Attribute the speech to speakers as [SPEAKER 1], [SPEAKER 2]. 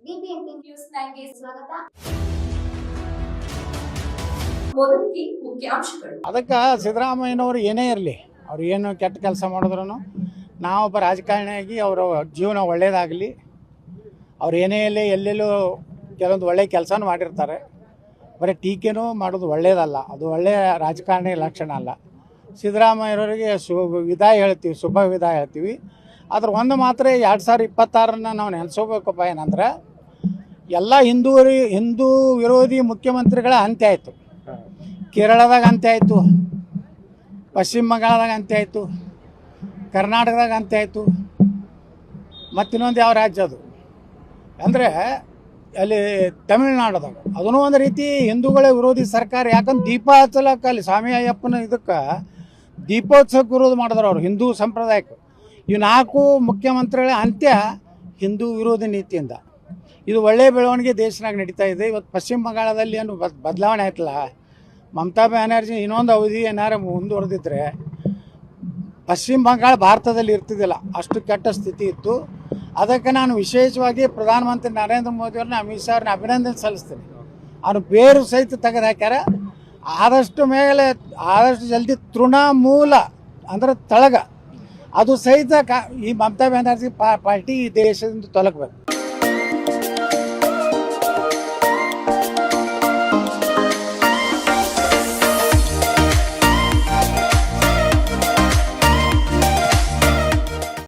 [SPEAKER 1] BBMP news 9ಗೆ ಸ್ವಾಗತ. ಮೊದಲಿಗೆ ಮುಖ್ಯಾಂಶಗಳು.
[SPEAKER 2] ಅದಕ್ಕೆ ಸಿದ್ದರಾಮಯ್ಯನವರು ಏನೇ ಇರಲಿ, ಅವ್ರು ಏನು ಕೆಟ್ಟ ಕೆಲಸ ಮಾಡಿದ್ರು ನಾವೊಬ್ಬ ರಾಜಕಾರಣಿಯಾಗಿ ಅವರ ಜೀವನ ಒಳ್ಳೆಯದಾಗಲಿ, ಅವ್ರು ಏನೇ ಇರಲಿ ಎಲ್ಲೆಲ್ಲೂ ಕೆಲವೊಂದು ಒಳ್ಳೆಯ ಕೆಲಸನೂ ಮಾಡಿರ್ತಾರೆ. ಬರೀ ಟೀಕೆನೂ ಮಾಡೋದು ಒಳ್ಳೆಯದಲ್ಲ, ಅದು ಒಳ್ಳೆಯ ರಾಜಕಾರಣಿ ಲಕ್ಷಣ ಅಲ್ಲ. ಸಿದ್ದರಾಮಯ್ಯನವರಿಗೆ ವಿದಾಯ ಹೇಳ್ತೀವಿ, ಶುಭ ವಿದಾಯ ಹೇಳ್ತೀವಿ. ಅದ್ರ ಒಂದು ಮಾತ್ರ 2026 ನಾವು ನೆನೆಸ್ಕೋಬೇಕಪ್ಪ. ಏನಂದ್ರೆ ಎಲ್ಲ ಹಿಂದೂ ವಿರೋಧಿ ಮುಖ್ಯಮಂತ್ರಿಗಳ ಅಂತ್ಯ ಆಯಿತು. ಕೇರಳದಾಗ ಅಂತ್ಯ ಆಯಿತು, ಪಶ್ಚಿಮ ಬಂಗಾಳದಾಗ ಅಂತ್ಯ ಆಯಿತು, ಕರ್ನಾಟಕದಾಗ ಅಂತ್ಯ ಆಯಿತು, ಮತ್ತಿನ್ನೊಂದು ಯಾವ ರಾಜ್ಯ ಅದು ಅಂದರೆ ಅಲ್ಲಿ ತಮಿಳುನಾಡದಾಗ ಅದೂ ಒಂದು ರೀತಿ ಹಿಂದೂಗಳ ವಿರೋಧಿ ಸರ್ಕಾರ. ಯಾಕಂದ್ರೆ ದೀಪ ಹಚ್ಚಲಕ್ಕೆ ಅಲ್ಲಿ ಸ್ವಾಮಿ ಅಯ್ಯಪ್ಪನ ಇದಕ್ಕೆ ದೀಪೋತ್ಸವಕ್ಕೆ ವಿರೋಧ ಮಾಡಿದ್ರು ಅವರು ಹಿಂದೂ ಸಂಪ್ರದಾಯಕ್ಕೆ. ಇವು 4 ಮುಖ್ಯಮಂತ್ರಿಗಳ ಅಂತ್ಯ ಹಿಂದೂ ವಿರೋಧಿ ನೀತಿಯಿಂದ. ಇದು ಒಳ್ಳೆಯ ಬೆಳವಣಿಗೆ ದೇಶನಾಗ ನಡೀತಾ ಇದೆ. ಇವತ್ತು ಪಶ್ಚಿಮ ಬಂಗಾಳದಲ್ಲಿ ಏನು ಬದಲಾವಣೆ ಆಯ್ತಲ್ಲ, ಮಮತಾ ಬ್ಯಾನರ್ಜಿ ಇನ್ನೊಂದು ಅವಧಿ ಏನಾರು ಮುಂದುವರೆದಿದ್ರೆ ಪಶ್ಚಿಮ ಬಂಗಾಳ ಭಾರತದಲ್ಲಿ ಇರ್ತಿದ್ದಿಲ್ಲ, ಅಷ್ಟು ಕೆಟ್ಟ ಸ್ಥಿತಿ ಇತ್ತು. ಅದಕ್ಕೆ ನಾನು ವಿಶೇಷವಾಗಿ ಪ್ರಧಾನಮಂತ್ರಿ ನರೇಂದ್ರ ಮೋದಿಯವ್ರನ್ನ, ಅಮಿತ್ ಶಾ ಅವ್ರನ್ನ ಅಭಿನಂದನೆ ಸಲ್ಲಿಸ್ತೀನಿ. ಅವ್ರು ಬೇರು ಸಹಿತ ತೆಗೆದು ಹಾಕ್ಯಾರ. ಆದಷ್ಟು ಜಲ್ದಿ ತೃಣಮೂಲ ಅಂದ್ರೆ ತಳಗ ಅದು ಸಹಿತ ಈ ಮಮತಾ ಬ್ಯಾನರ್ಜಿ ಪಾರ್ಟಿ ಈ ದೇಶದಿಂದ ತೊಲಗಬೇಕು.